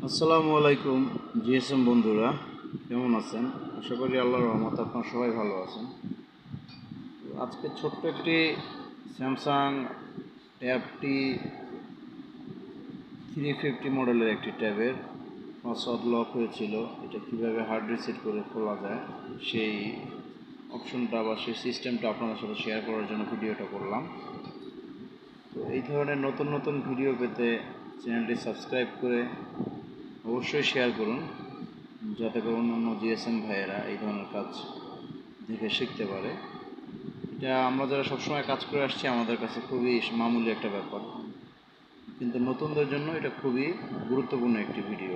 আসসালামু আলাইকুম জিএসএম বন্ধুরা, কেমন আছেন? আশা করি আল্লাহর রহমতে আপনারা সবাই ভালো আছেন। আজকে ছোট্ট একটি স্যামসাং ট্যাব T350 মডেলের একটি ট্যাবের পাসওয়ার্ড লক হয়েছিল। এটা কীভাবে হার্ড রিসেট করে খোলা যায় সেই অপশনটা বা সেই সিস্টেমটা আপনাদের সাথে শেয়ার করার জন্য ভিডিওটা করলাম। তো এই ধরনের নতুন নতুন ভিডিও পেতে চ্যানেলটি সাবস্ক্রাইব করে অবশ্যই শেয়ার করুন, যাতে করে অন্যান্য জিএসএম ভাইয়েরা এই ধরনের কাজ দেখে শিখতে পারে। এটা আমরা যারা সবসময় কাজ করে আসছি আমাদের কাছে খুবই মামুলি একটা ব্যাপার, কিন্তু নতুনদের জন্য এটা খুবই গুরুত্বপূর্ণ একটি ভিডিও।